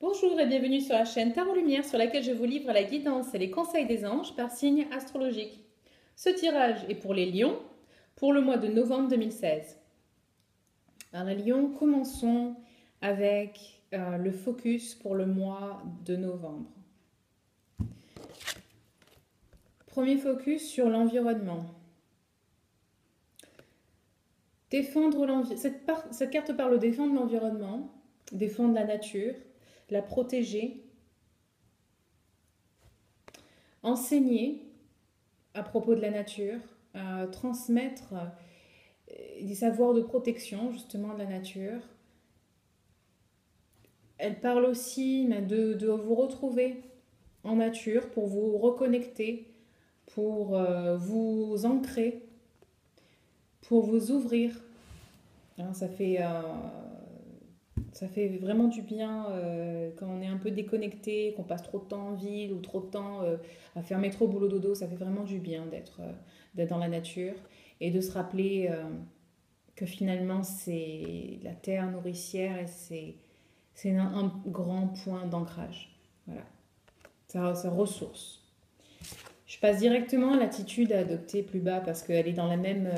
Bonjour et bienvenue sur la chaîne Tarot Lumière sur laquelle je vous livre la guidance et les conseils des anges par signe astrologique. Ce tirage est pour les lions pour le mois de novembre 2016. Alors les lions, commençons avec le focus pour le mois de novembre. Premier focus sur l'environnement. Défendre l'environnement. Cette carte parle de défendre l'environnement, défendre la nature, la protéger, enseigner à propos de la nature, transmettre des savoirs de protection justement de la nature. Elle parle aussi de vous retrouver en nature pour vous reconnecter, pour vous ancrer, pour vous ouvrir. Hein, ça fait vraiment du bien quand on est un peu déconnecté, qu'on passe trop de temps en ville ou trop de temps à faire métro, boulot, dodo. Ça fait vraiment du bien d'être dans la nature et de se rappeler que finalement c'est la terre nourricière et c'est un grand point d'ancrage. Voilà, sa ressource. Je passe directement à l'attitude à adopter plus bas parce qu'elle est dans la même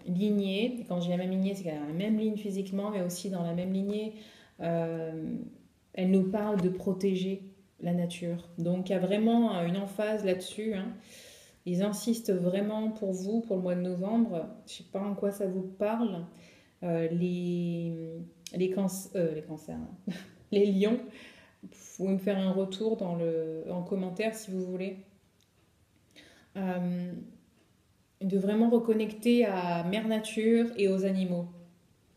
lignée. Et quand j'ai la même lignée, c'est qu'elle est dans la même ligne physiquement, mais aussi dans la même lignée. Elle nous parle de protéger la nature. Donc il y a vraiment une emphase là-dessus. Hein. Ils insistent vraiment pour vous, pour le mois de novembre. Je ne sais pas en quoi ça vous parle. Les cancers, hein. Les lions. Vous pouvez me faire un retour en commentaire si vous voulez. De vraiment reconnecter à Mère Nature et aux animaux.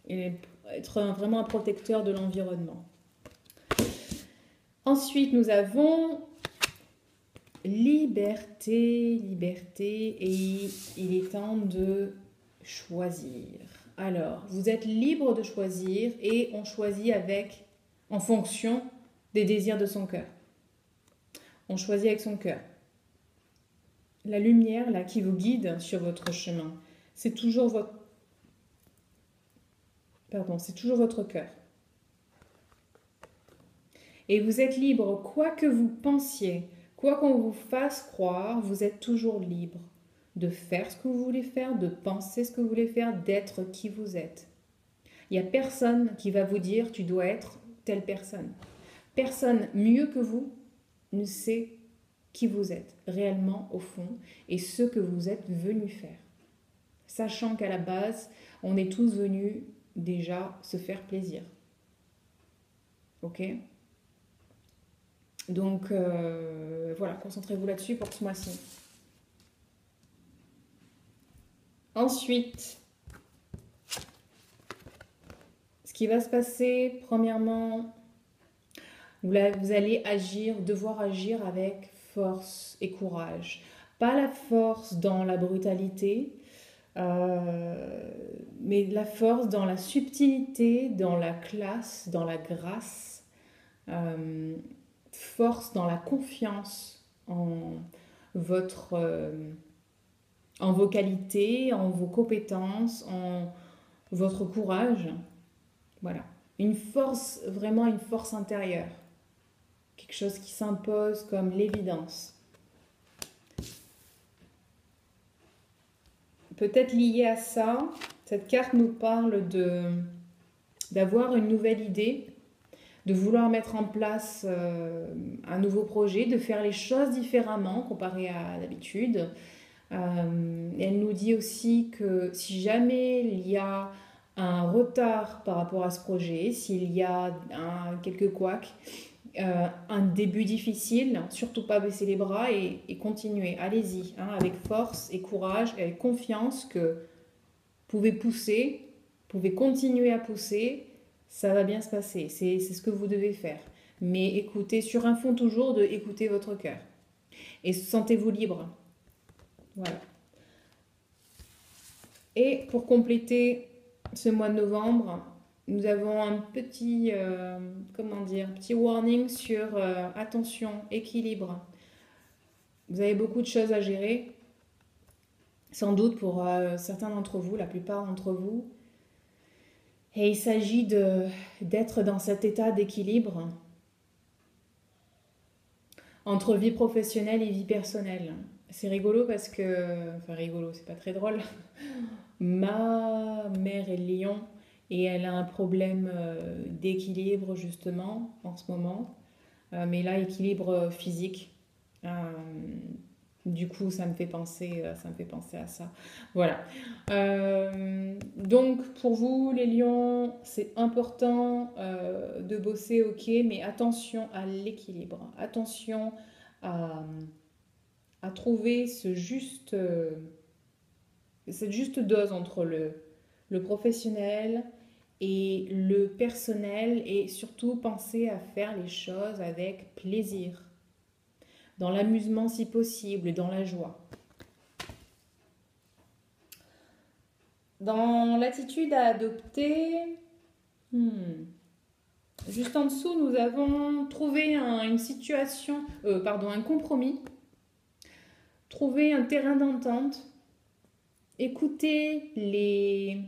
Et être vraiment un protecteur de l'environnement. Ensuite, nous avons liberté, et il est temps de choisir. Alors, vous êtes libre de choisir et on choisit en fonction des désirs de son cœur. On choisit avec son cœur. La lumière là qui vous guide sur votre chemin, c'est toujours votre cœur. Et vous êtes libre, quoi que vous pensiez, quoi qu'on vous fasse croire, vous êtes toujours libre de faire ce que vous voulez faire, de penser ce que vous voulez faire, d'être qui vous êtes. Il n'y a personne qui va vous dire tu dois être telle personne. Personne mieux que vous ne sait qui vous êtes réellement au fond et ce que vous êtes venu faire. Sachant qu'à la base, on est tous venus déjà se faire plaisir. Ok ? Donc voilà, concentrez-vous là-dessus pour ce mois-ci. Ensuite, ce qui va se passer, premièrement, vous allez devoir agir avec force et courage. Pas la force dans la brutalité, mais la force dans la subtilité, dans la classe, dans la grâce, force dans la confiance en vos qualités, en vos compétences, en votre courage. Voilà. Une force, vraiment une force intérieure. Quelque chose qui s'impose comme l'évidence. Peut-être lié à ça, cette carte nous parle d'avoir une nouvelle idée, de vouloir mettre en place un nouveau projet, de faire les choses différemment comparé à d'habitude. Elle nous dit aussi que si jamais il y a un retard par rapport à ce projet, s'il y a quelques couacs, un début difficile, surtout pas baisser les bras et continuer, allez-y, hein, avec force et courage et avec confiance que vous pouvez pousser, vous pouvez continuer à pousser, ça va bien se passer, c'est ce que vous devez faire. Mais écoutez, sur un fond toujours, écoutez votre cœur. Et sentez-vous libre. Voilà. Et pour compléter ce mois de novembre, nous avons un petit warning sur attention, équilibre. Vous avez beaucoup de choses à gérer, sans doute pour certains d'entre vous, la plupart d'entre vous. Et il s'agit d'être dans cet état d'équilibre entre vie professionnelle et vie personnelle. C'est rigolo parce que, enfin rigolo, c'est pas très drôle. Ma mère est lion et elle a un problème d'équilibre justement en ce moment. Mais là, équilibre physique. Euh, du coup, ça me fait penser à ça. Voilà. Donc, pour vous, les lions, c'est important de bosser, ok, mais attention à l'équilibre. Attention à, à trouver cette juste dose entre le professionnel et le personnel et surtout penser à faire les choses avec plaisir, dans l'amusement si possible et dans la joie. Dans l'attitude à adopter, juste en dessous, nous avons trouvé une situation, un compromis, trouver un terrain d'entente, écouter les,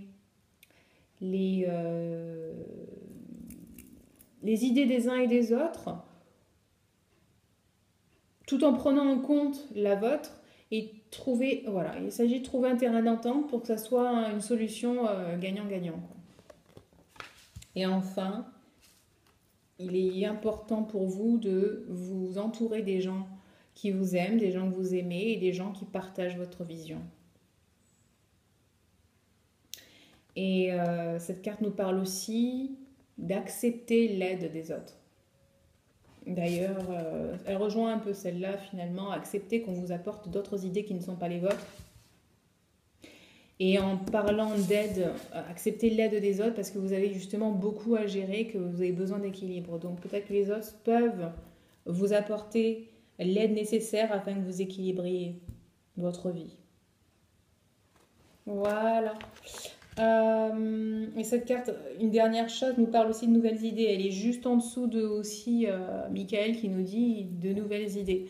euh, les idées des uns et des autres, tout en prenant en compte la vôtre et trouver, voilà, il s'agit de trouver un terrain d'entente pour que ça soit une solution gagnant-gagnant. Et enfin, il est important pour vous de vous entourer des gens qui vous aiment, des gens que vous aimez et des gens qui partagent votre vision. Et cette carte nous parle aussi d'accepter l'aide des autres. D'ailleurs, elle rejoint un peu celle-là finalement, accepter qu'on vous apporte d'autres idées qui ne sont pas les vôtres. Et en parlant d'aide, accepter l'aide des autres parce que vous avez justement beaucoup à gérer, que vous avez besoin d'équilibre. Donc peut-être que les autres peuvent vous apporter l'aide nécessaire afin que vous équilibriez votre vie. Voilà. Et cette carte, une dernière chose, nous parle aussi de nouvelles idées. Elle est juste en dessous de aussi Michael qui nous dit de nouvelles idées.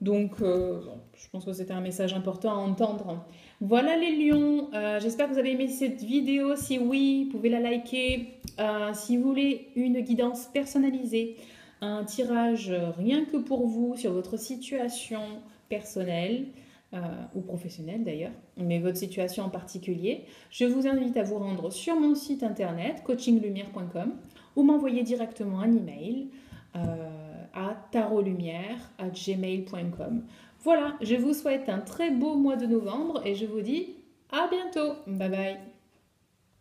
Donc, je pense que c'était un message important à entendre. Voilà les lions. J'espère que vous avez aimé cette vidéo. Si oui, vous pouvez la liker. Si vous voulez une guidance personnalisée, un tirage rien que pour vous sur votre situation personnelle, ou professionnelle d'ailleurs, mais votre situation en particulier, je vous invite à vous rendre sur mon site internet coachinglumière.com ou m'envoyer directement un email à tarotlumière@gmail.com. Voilà, je vous souhaite un très beau mois de novembre et je vous dis à bientôt. Bye bye.